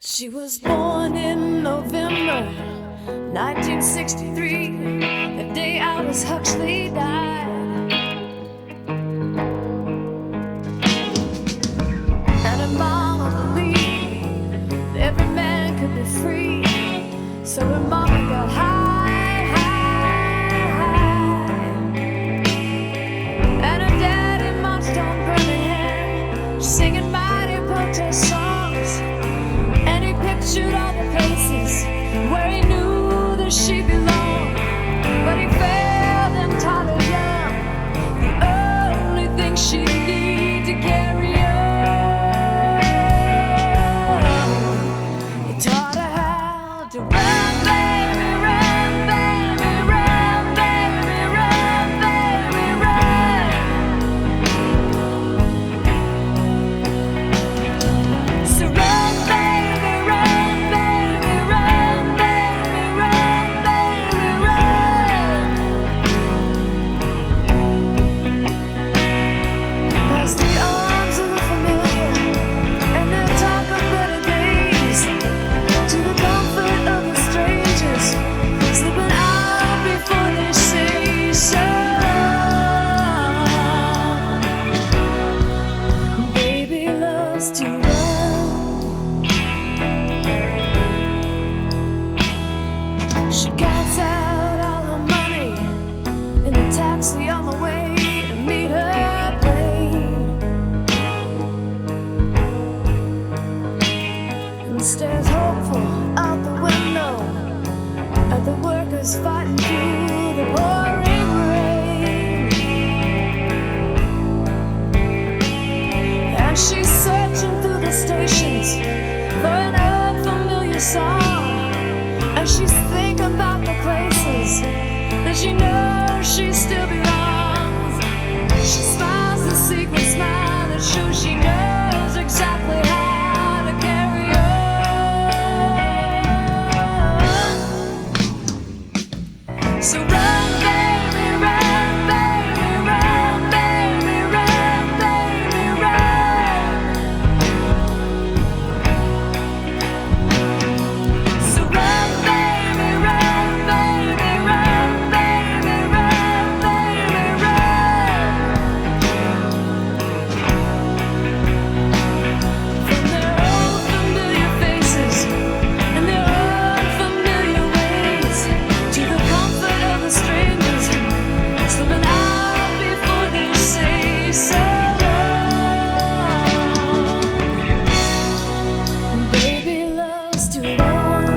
She was born in November 1963, the day Aldous Huxley died. And her mama believed that every man could be free, so her mama got high, high, high. And her daddy marched on Birmingham, singing mighty protest songs. And he pictured all the places where he knew that she belonged. But he failed and taught her young the only thing she needed to carry on. He taught her how to run, baby, run, baby, run, baby, run, baby, run. So run, baby, run, baby, run, baby, run, baby, run. Past the arms of the familiar and the talk of better days, to the comfort of the strangers, slipping out before they say so. Baby loves to run. She counts out all her money in a taxi on the way to meet her plane, and stares hopeful out the window at the workers fighting through the pouring rain. And she's searching through the stations for an unfamiliar song, and she's thinking about the places that she knows she still belongs. She smiles a secret smile that shows she knows exactly how to carry on. So run, baby, run, baby, run, baby, run, baby, run. So run, baby, run, baby, run, baby, run, baby, run. From their old familiar faces and their unfamiliar ways, to the comfort of the strangers, slipping out before they say so long. Baby loves to run.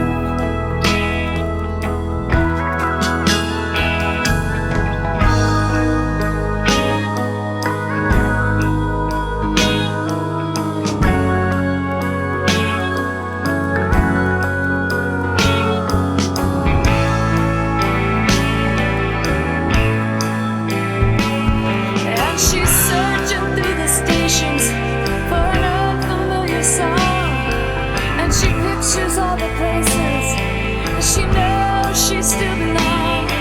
And she's searching through the stations for an unfamiliar song, and she pictures all the places that she knows she still belongs.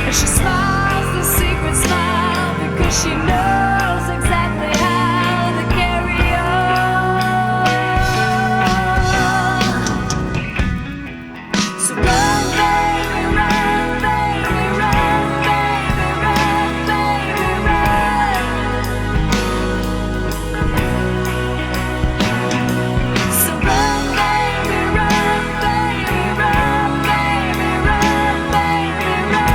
And she smiles the secret smile because she knows exactly how to carry on. So run, baby, run, baby, run, baby, run, baby, run. So run, baby, run, baby, run, baby, run, baby, run.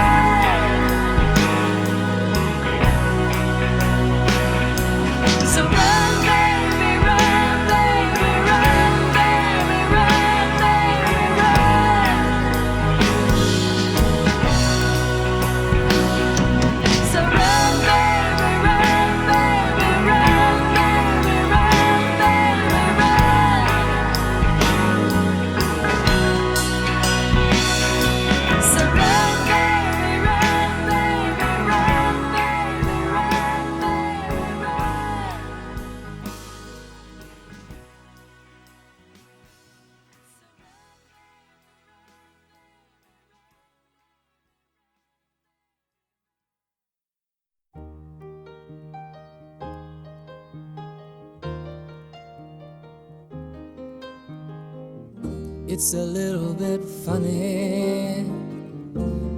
It's a little bit funny,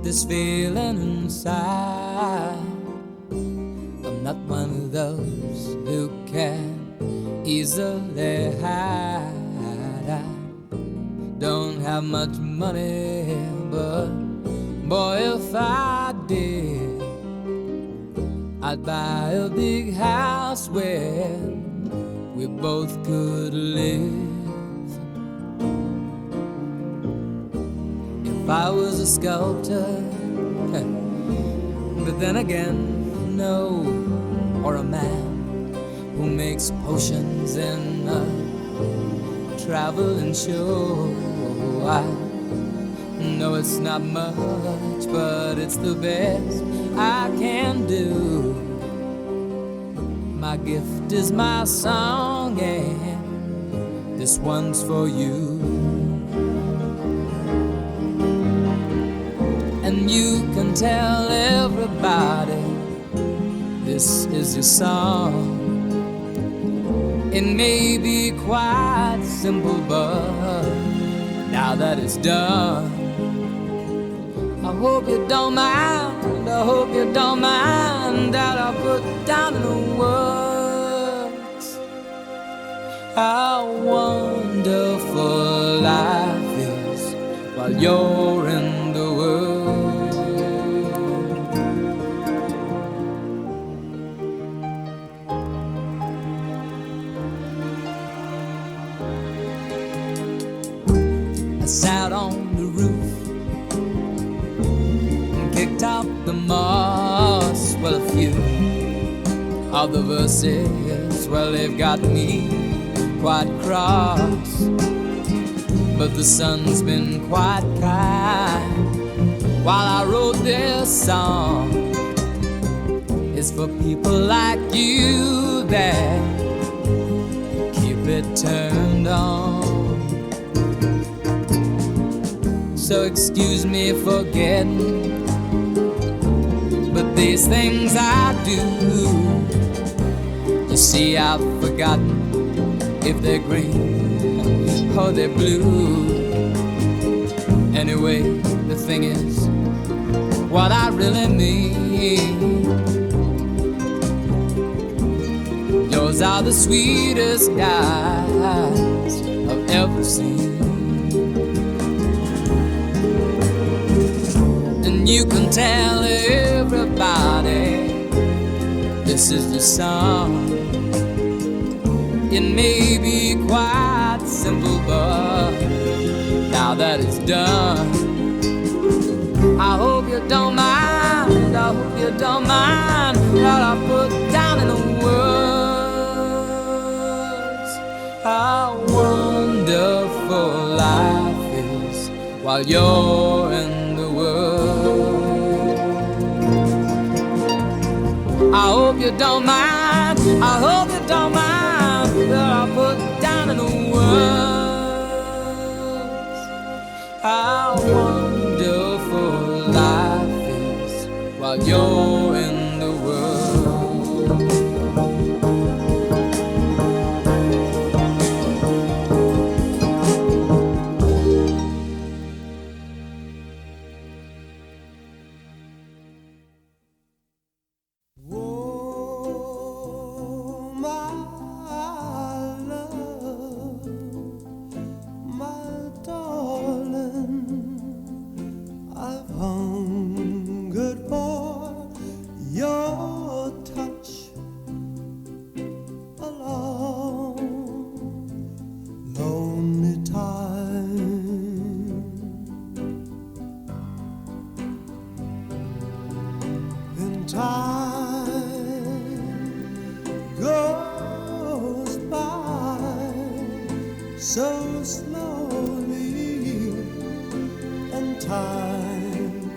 this feeling inside. I'm not one of those who can easily hide. I don't have much money, but boy, if I did, I'd buy a big house where we both could live. If I was a sculptor, but then again, no, or a man who makes potions in a traveling show. I know it's not much, but it's the best I can do. My gift is my song, and this one's for you. And you can tell everybody this is your song. It may be quite simple, but now that it's done, I hope you don't mind, I hope you don't mind that I put down in the words how wonderful life is while you're in the world. I sat on the roof and kicked out the moss. Well, a few of the verses, well, they've got me quite cross, but the sun's been quite kind while I wrote this song. It's for people like you that keep it turned on. So excuse me for getting, but these things I do, you see, I've forgotten if they're green or they're blue. Anyway, the thing is, what I really mean, yours are the sweetest eyes I've ever seen. And you can tell everybody this is the song. It may be quite simple, but now that it's done, I hope you don't mind, I hope you don't mind what I put down in the words how wonderful life is while you're in the world. I hope you don't mind, I hope you don't mind that I put down in the words how wonderful life is while you're in the world. So slowly, and time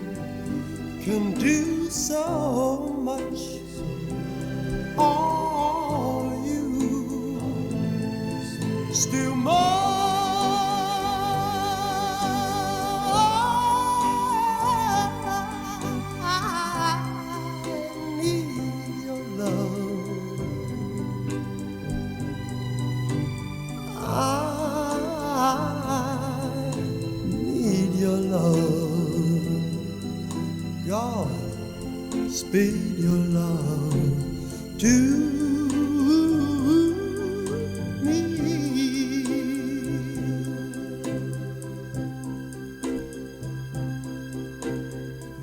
can do so much. All you still more. I need your love. I Speed your love to me.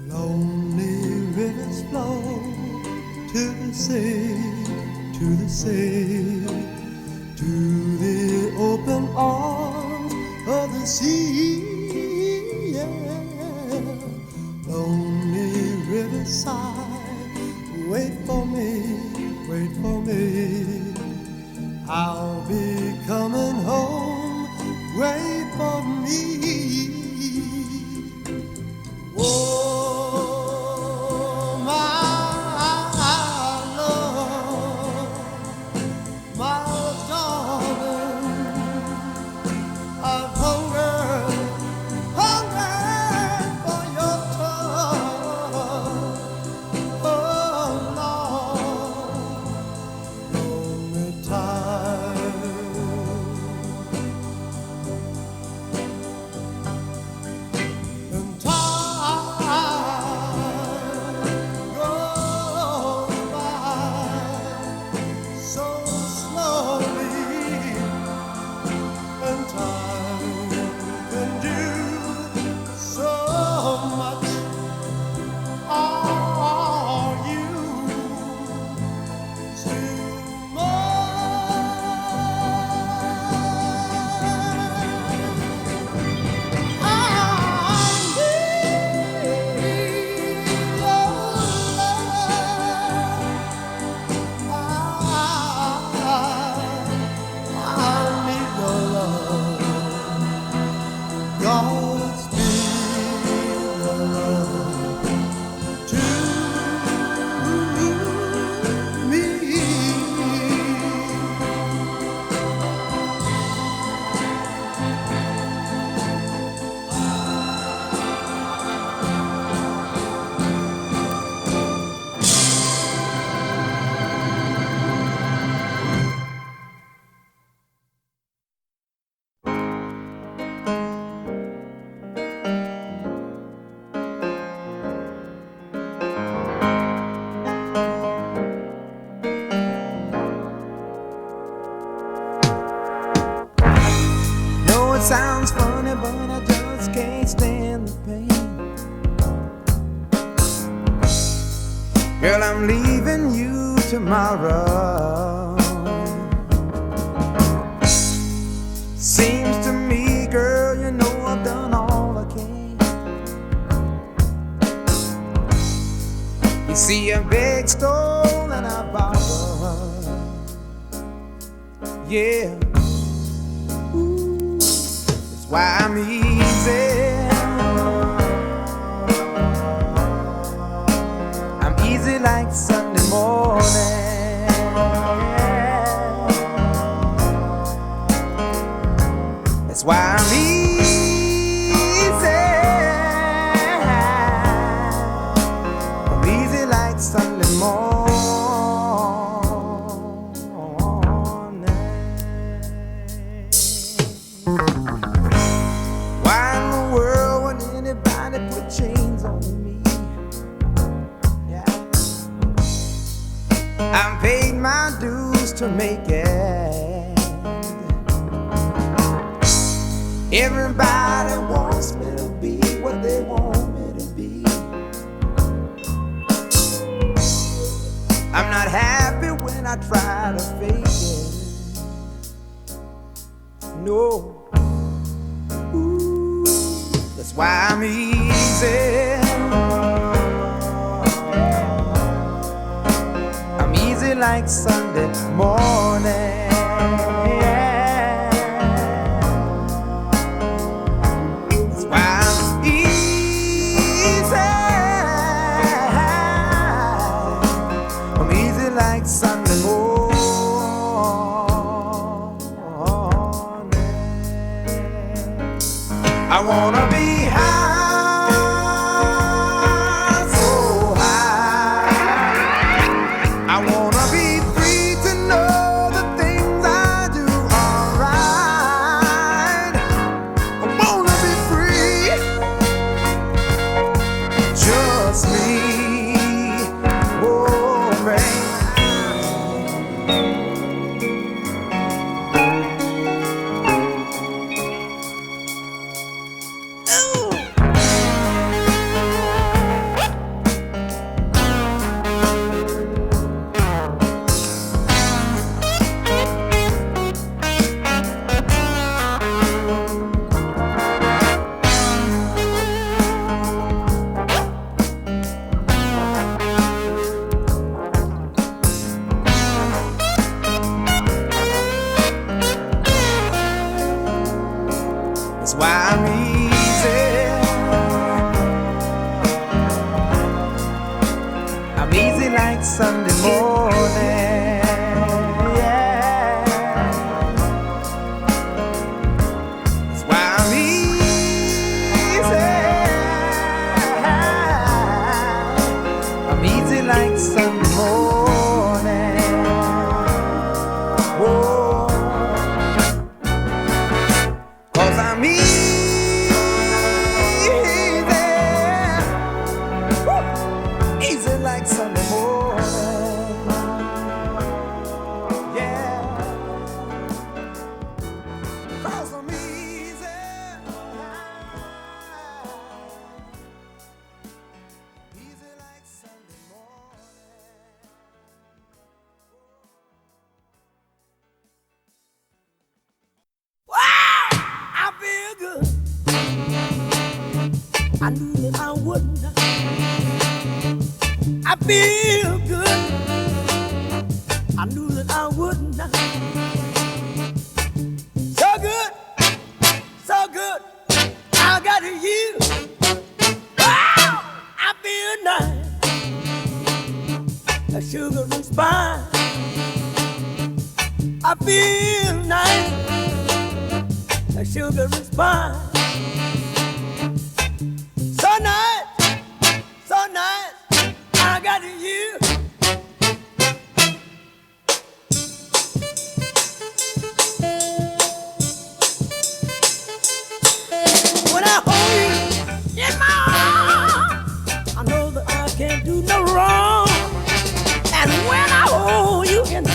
Lonely rivers flow to the sea, to the sea, to the open arms of the sea. Yeah. Lonely riverside, wait for me, wait for me. I'll be coming home, wait for me. Oh, my love, my darling, I've hungered for your touch. Oh, Lord, lonely time. And time goes by so slowly, and time can do so much. Are you still mine? I need your love. I need your love. God's your love to me. Know it sounds funny, but I just can't stand the pain. Girl, I'm leaving you tomorrow. Seems to me, girl, you know I've done all I can. You see, I beg, stole, and I borrowed. Yeah. Why I'm easy. I'm easy like Sunday morning. That's why I'm easy. I'm easy like Sunday morning. Why in the world would anybody put chains on me? Yeah. I've paid my dues to make it. Everybody wants me to be what they want me to be. I'm not happy when I try to fake it. No. That's why I'm easy. I'm easy like Sunday morning. That's why I'm easy. I'm easy like Sunday morning. I wanna be high, so high. I wanna be free to know the things I do are right. I wanna be free, just me That's why I'm easy. I'm easy like Sunday morning. Yeah. That's why I'm easy. I'm easy like Sunday morning. Whoa. 'Cause I'm easy. Easy like Sunday morning. Yeah. 'Cause I'm easy. Easy like Sunday morning. Wow! I feel good. I knew that I wouldn't. I feel good. I knew that I wouldn't. So good, so good. I got you. Wow! I feel nice. A sugar and spice. I feel nice. A sugar and spice. So nice, so nice. I got you. When I hold you in my arms, I know that I can't do no wrong. And when I hold you in my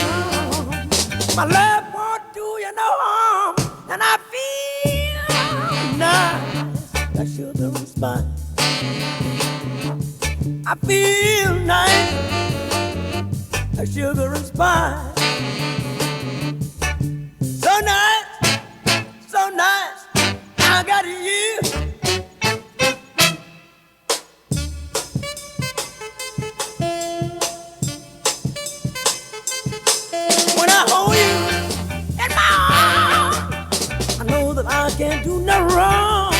arms, my love won't do you no harm. And I feel nice, that sugar and spice. I feel nice, like sugar and spice. So nice, so nice, I got you. When I hold you in my arms, I know that I can't do no wrong.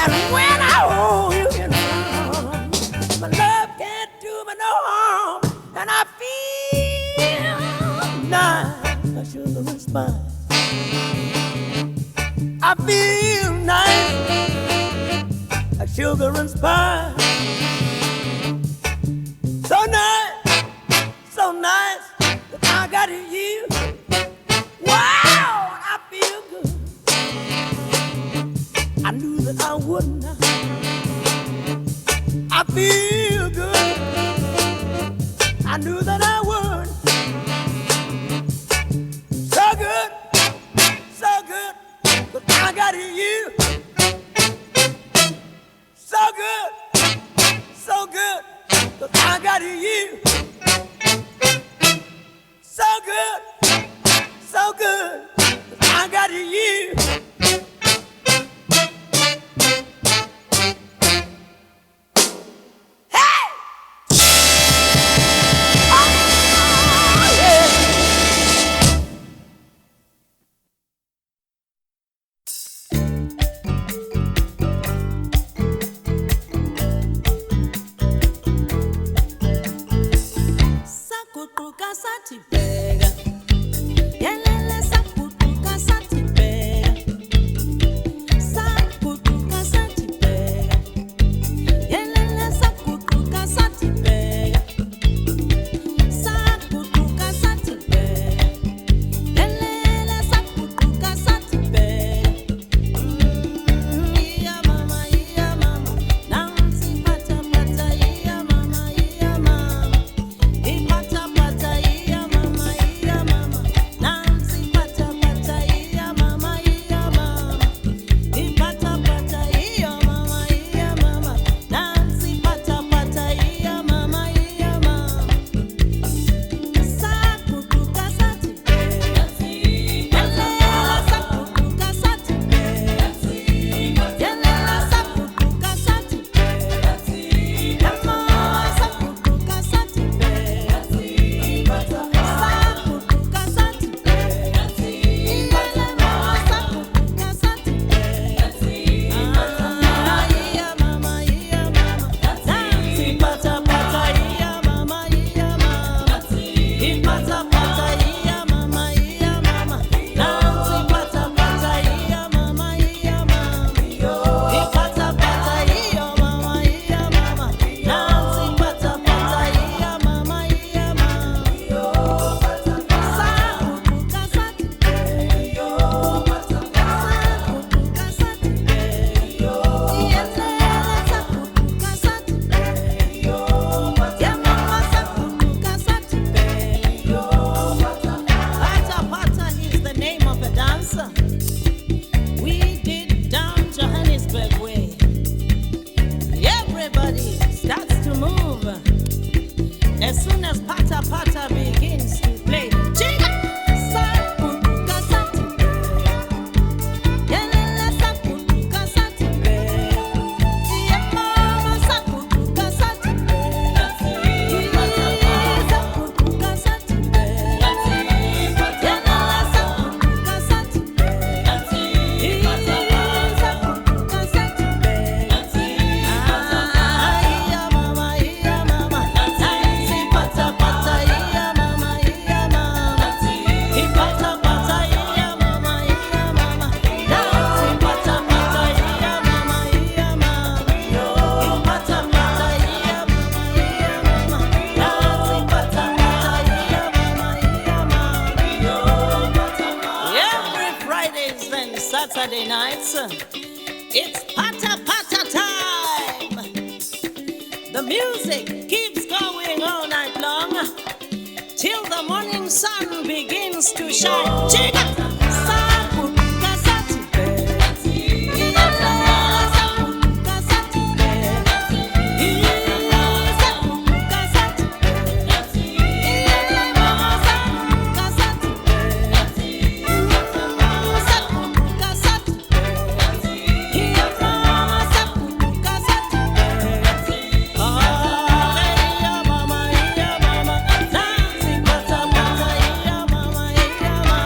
And when I hold you in my arms, my love can't do me no harm. And I feel nice, like sugar and spice. I feel nice, like sugar and spice. So nice, so nice, that I got you. Wow, I feel good. I knew that I wouldn't. I feel good. I knew that I would. So good, so good, but I got you. So good, so good, but I got you. So good, so good, but I got you. Saturday nights. It's pata pata time. The music keeps going all night long till the morning sun begins to shine. Chica, sapuka satube. Iya, sapuka satube. Iya, sapuka satube. Iya, sapuka satube. Sapuka satube. Iya, sapuka satube. Oh, iya mama, dancing pata pata, iya mama, iya mama.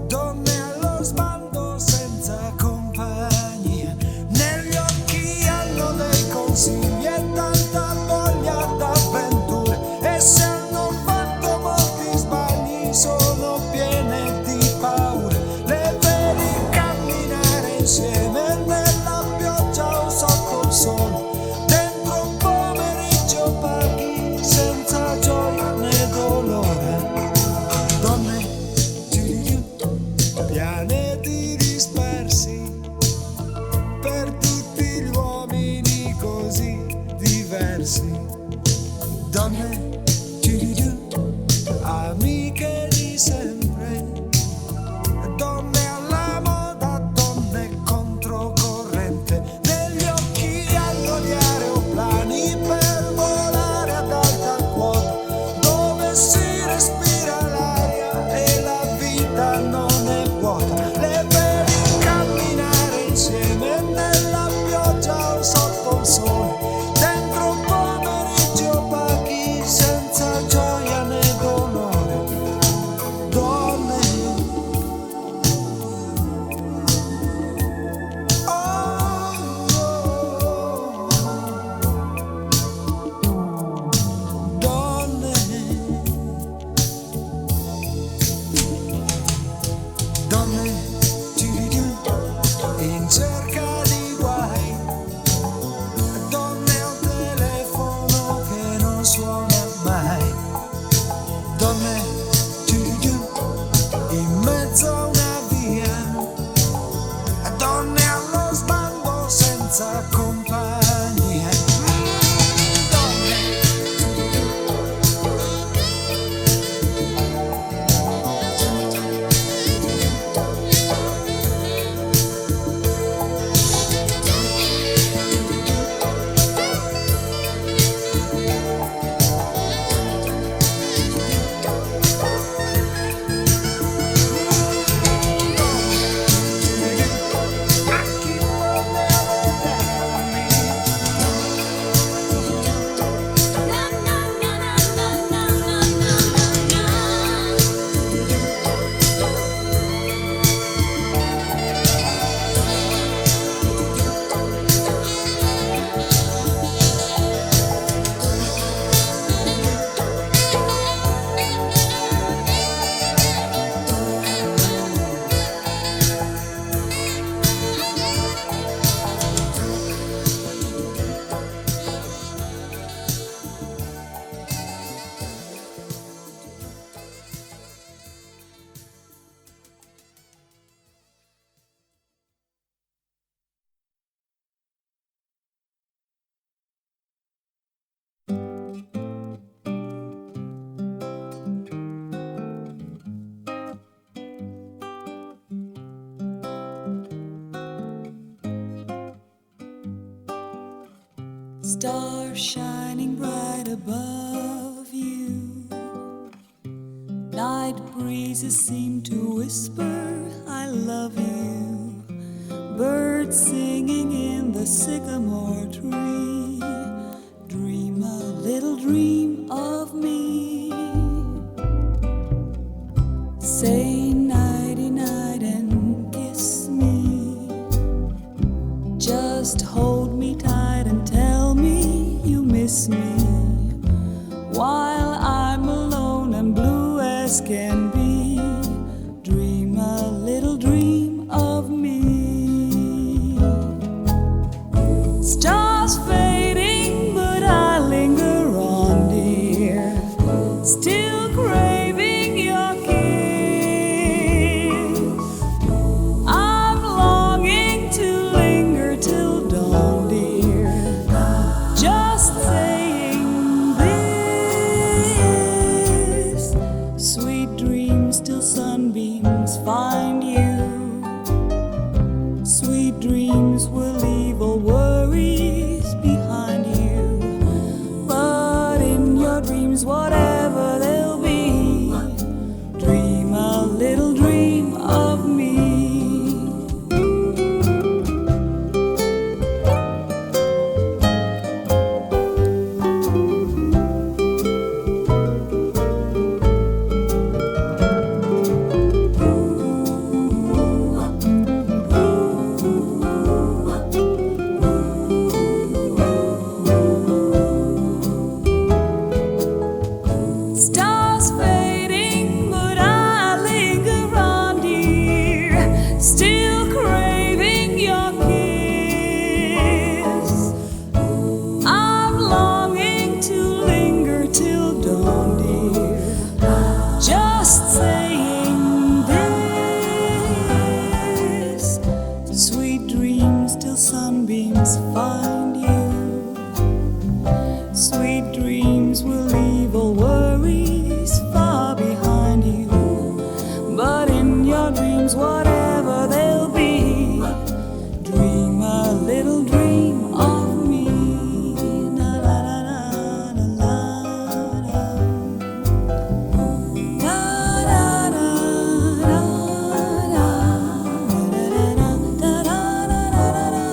donne allo sbando senza compagnia, negli occhi hanno dei consigli e tanta voglia d'avventure, e se hanno fatto molti sbagli sono piene di paure. Le vedi camminare insieme nella pioggia o sotto il sole, dentro un pomeriggio paghi senza gioia né dolore. Donne, pianeti dispersi per tutti gli uomini così diversi. Donne, amiche di sempre, donne alla moda, donne controcorrente, negli occhi hanno gli aeroplani per volare ad alta quota, dove si respira l'aria e la vita non è vuota. Le vedi camminare insieme nella pioggia o sotto il sole, dentro un pomeriggio paghi senza gioia né dolore. Donne, donne, in cerca di guai, donne al telefono che non suona mai, donne, in mezzo a una via, donne allo sbando senza compagnia. Stars shining bright above you. Night breezes seem to whisper, I love you. Birds singing in the sycamore tree. Dream a little dream of me. Say nighty night and kiss me. Just hold me tight and tell me you miss me. While I'm alone and blue as can be, dream a little dream of me. Stars fading, but I linger on, dear. find you. Sweet dreams will leave all worries far behind you. But in your dreams, whatever they'll be, dream a little dream of me. Na, na, na, na, na, na. Na, na, na, na, na. Da, da, da, da, da, da, da,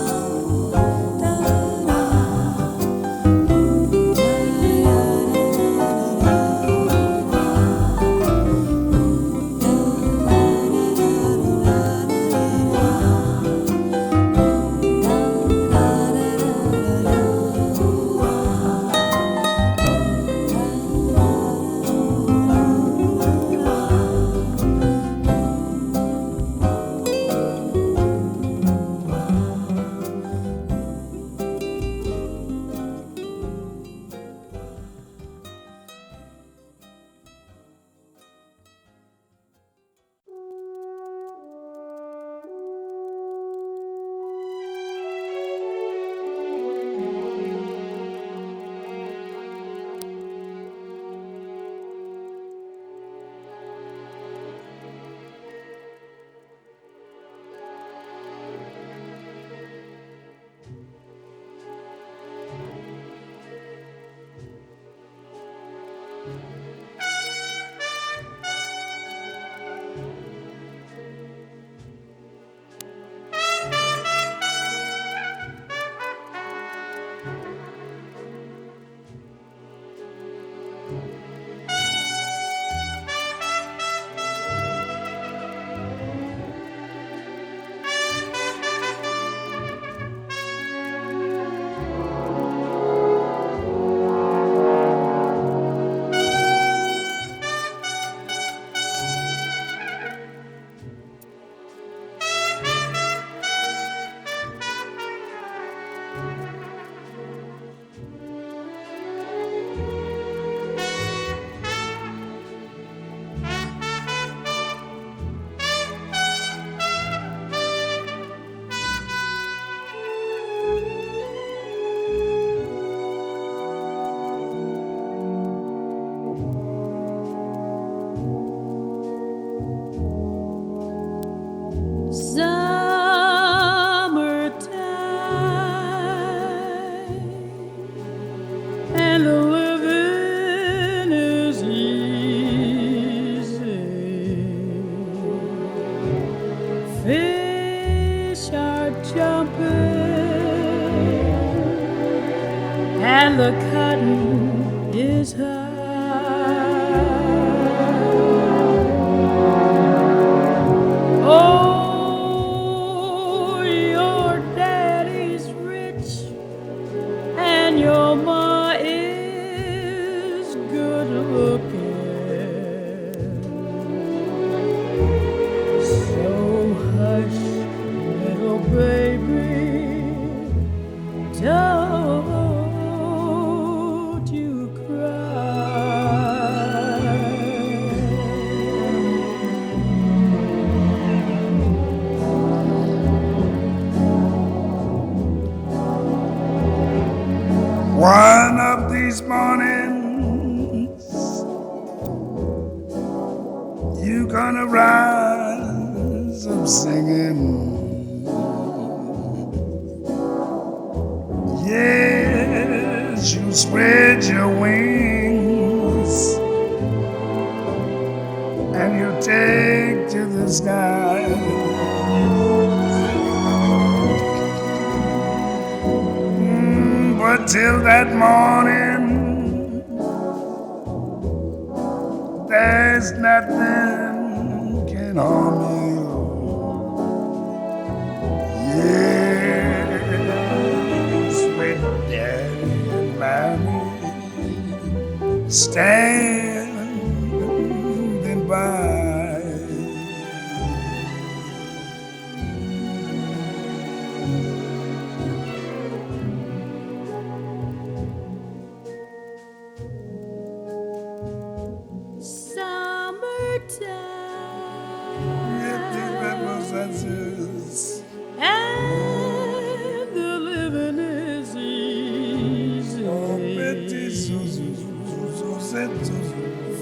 and the living is easy. Fish are jumping and the cotton is high. Oh, your daddy's rich and your ma is good looking. So hush, little baby, don't you cry. One of these mornings, you gonna rise up singing. Yes, you spread your wings and you take to the sky. But till that morning, there's nothing can harm you. Yes, with daddy and mommy standing by. And the living is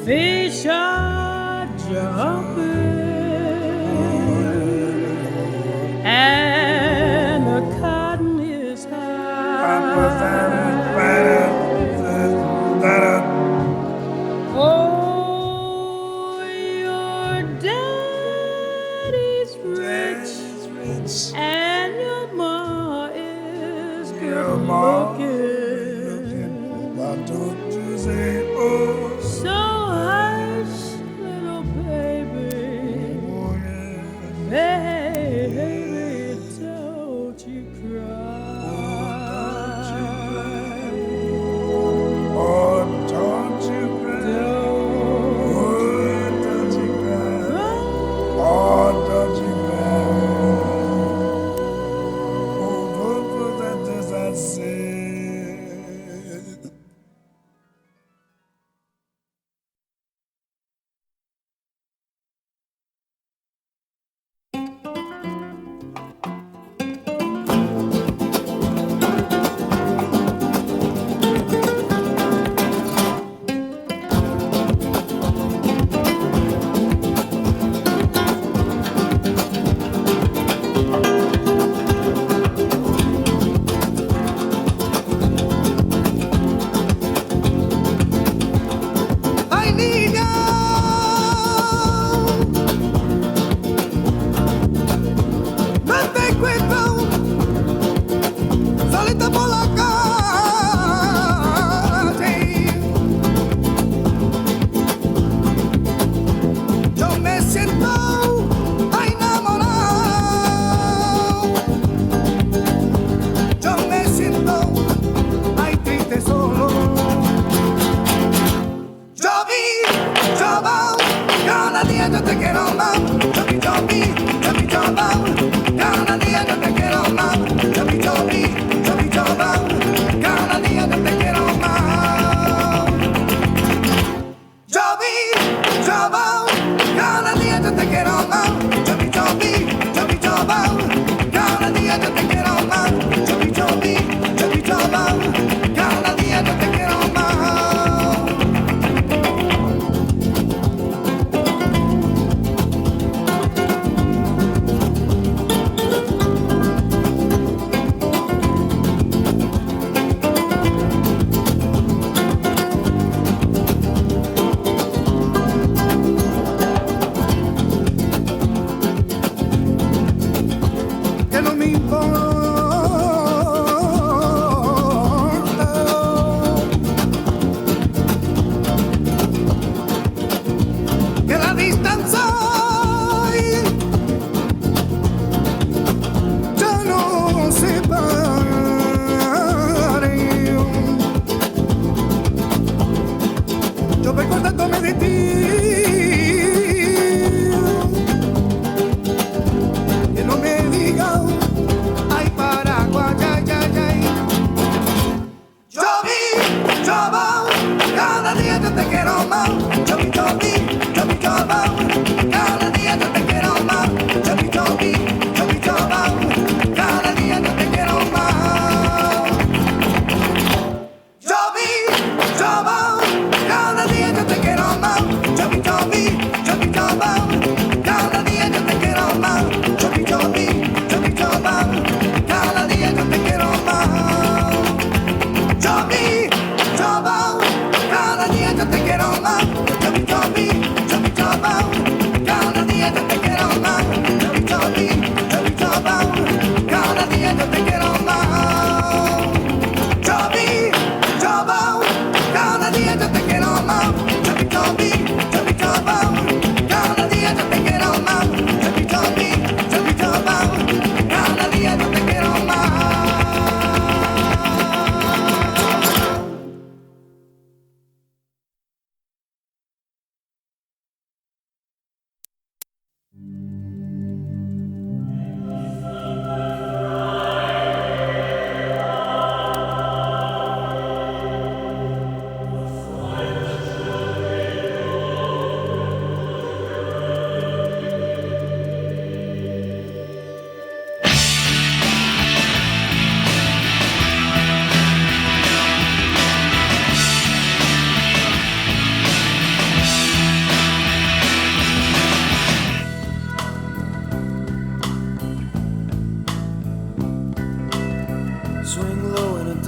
fish are jumping, and the cotton is high. Oh, your daddy's rich, and your ma is good looking. Why don't you say, oh, So hush, little baby, oh yeah. baby, don't you cry. Oh, don't you cry. Oh, don't you cry. Oh, don't you cry. Oh, what that does I say? Ay, niña, no te encuentro solita por la calle. Yo me siento enamorado. Yo me siento ay triste solo. Yo vi, yo veo, cada día yo te quiero más. Yo vi, yo vi, yo vi, yo veo, cada día yo te quiero más. Yo vi, yo vi, yo vi, yo veo, cada día yo te quiero más. Yo vi, yo veo, cada día yo te quiero más. Yo vi, yo vi, yo vi, yo veo, cada día yo te quiero más. Yo vi, yo vi, yo vi, yo veo, cada día yo te quiero más. Que no me importa que la distancia ya no separe. Yo recordándome de ti, que no me diga ay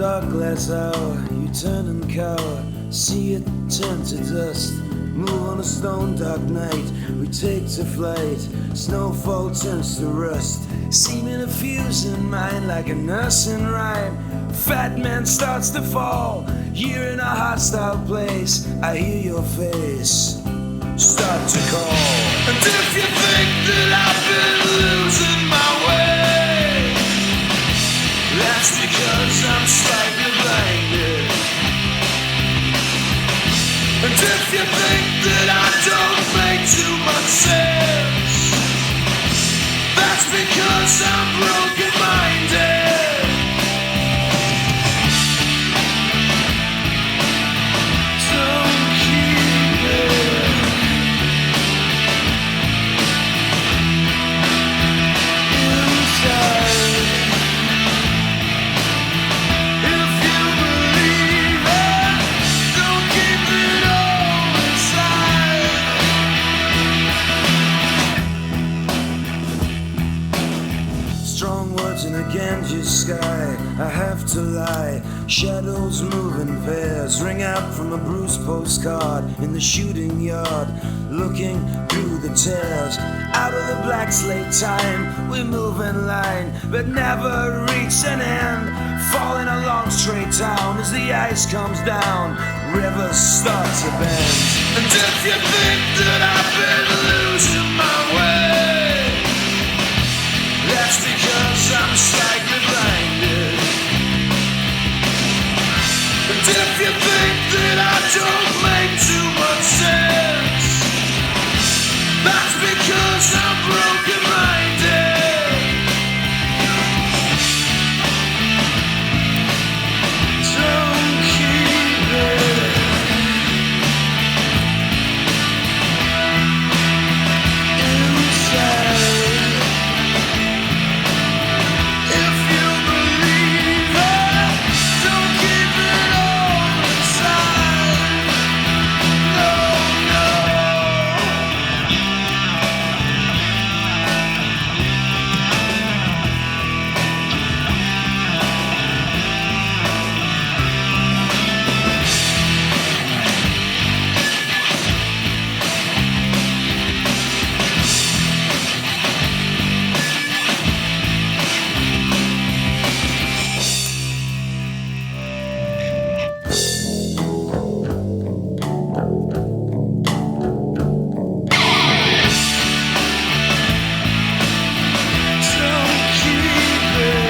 dark glass hour, you turn and cower, see it turn to dust. Move on a stone dark night, we take to flight. Snowfall turns to rust, seeming to fuse in mind like a nursing rhyme. Fat man starts to fall, you're in a hostile place. I hear your face start to call. And if you think that I've been losing my way, that's because I'm slightly blinded. And if you think that I don't make too much sense, that's because I'm broken-minded. Don't keep it inside. If you believe it, don't keep it all inside. Strong words in a Ganges sky, I have to lie. Shadows move in pairs, ring out from a bruised postcard in the shooting yard, looking through the tears. Out of the black slate time, we move in line, but never reach an end. Falling along straight down as the ice comes down, rivers start to bend. And if you think that I've been losing my way, that's because I'm slightly blinded. And if you think that I don't make too much sense, that's because I'm broken-minded. Don't keep it inside. If you believe it, don't keep it all inside. No, no. Don't keep it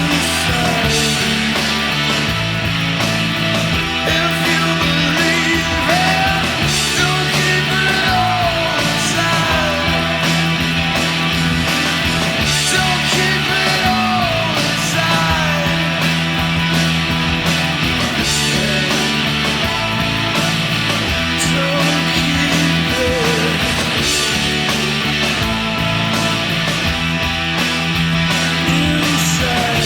inside. If you believe it, don't keep it all inside. Don't keep it all inside. Don't keep it inside.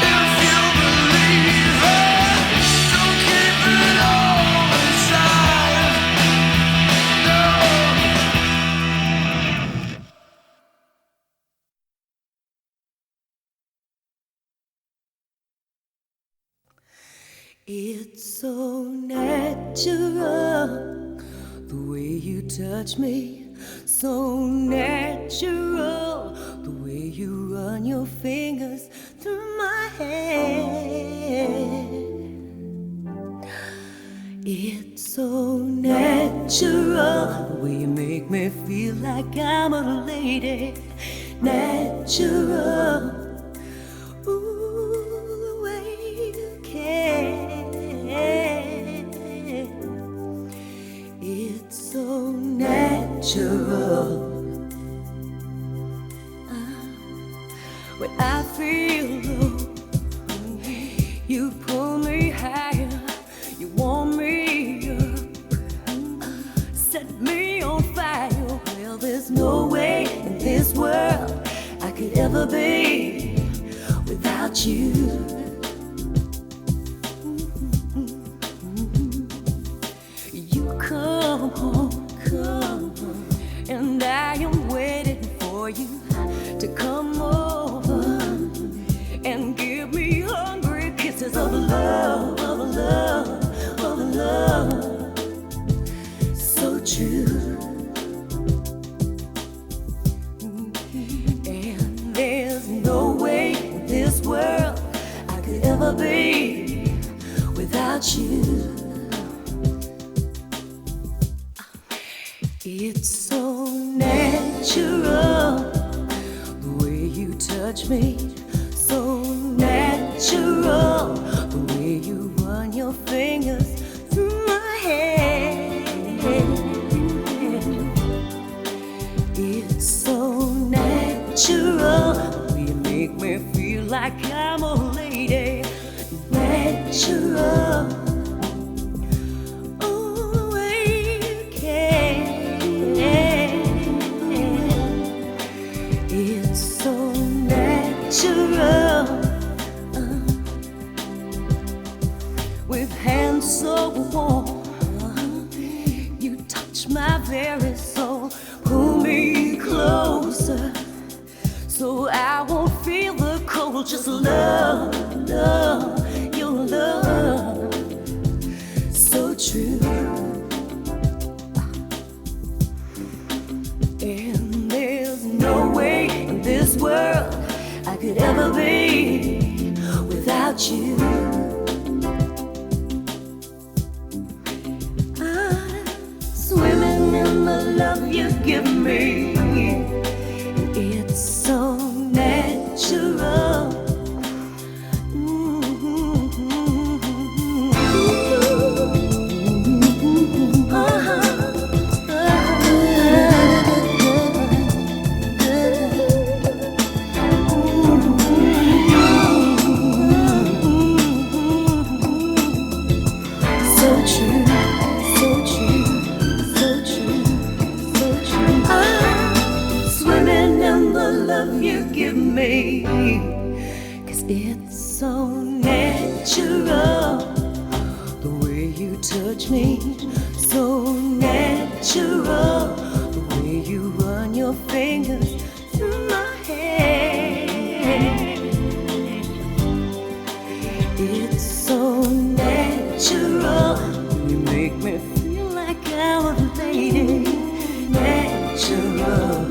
If you believe it, don't keep it all inside. No. It's so natural, the way you touch me. So natural, the way you run your fingers through my hair. It's so natural, the way you make me feel like I'm a lady. Natural. Ooh, the way you care. It's so natural. When I feel low, you pull me higher. You warm me up, set me on fire. Well, there's no way in this world I could ever be without you. You come home, and for you to come over and give me hungry kisses of love, of love, of love, so true. And there's no way in this world I could ever be without you. It's so natural, the way you touch me, so natural, the way you run your fingers through my hair. It's so natural, the way you make me feel like I'm a lady. Natural. With hands so warm, you touch my very soul. Pull me closer, so I won't feel the cold. Just love, love, your love, so true. And there's no way in this world I could ever be without you. I'm swimming in the love you give me. It's so natural. Cause it's so natural, the way you touch me, so natural, the way you run your fingers through my hair. It's so natural, you make me feel like I'm a lady. Natural.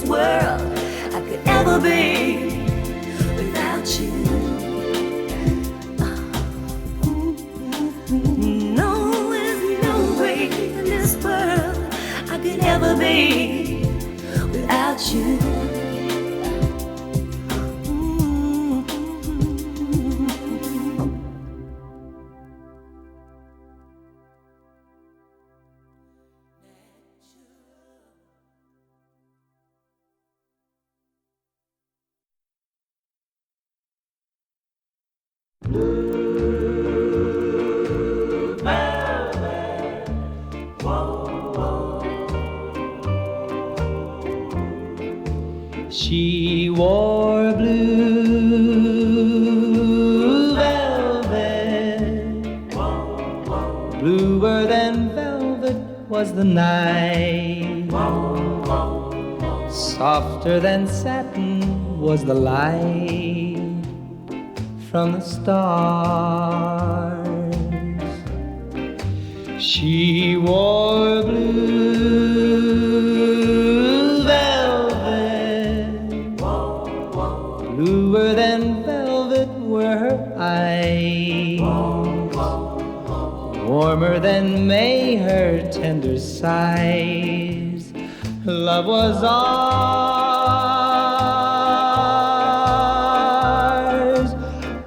World I could ever be without you. No, there's no way in this world I could ever be without you. She wore blue velvet, bluer than velvet was the night, softer than satin was the light from the stars. She wore blue velvet, bluer than velvet were her eyes, warmer than May her tender sighs. Love was ours,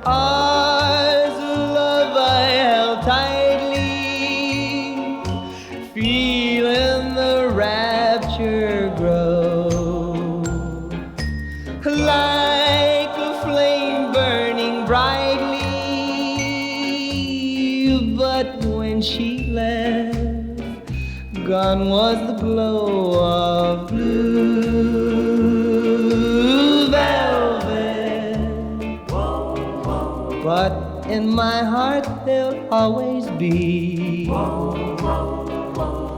ours, love I held tightly, feeling the rapture grow, like a flame burning brightly. But when she left, gone was the glow of blue velvet. But in my heart there'll always be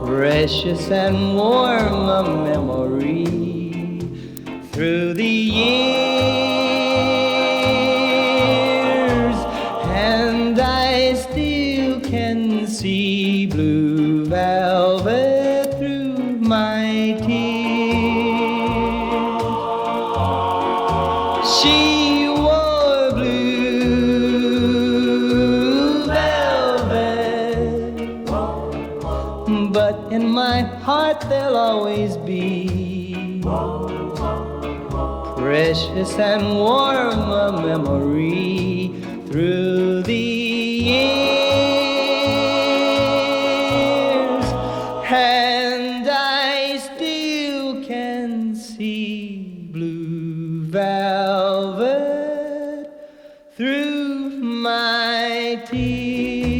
precious and warm a memory through the years, and I still can see blue velvet through my tears. She wore blue velvet, but in my heart there'll always be precious and warm a memory through the years, and I still can see blue velvet through my tears.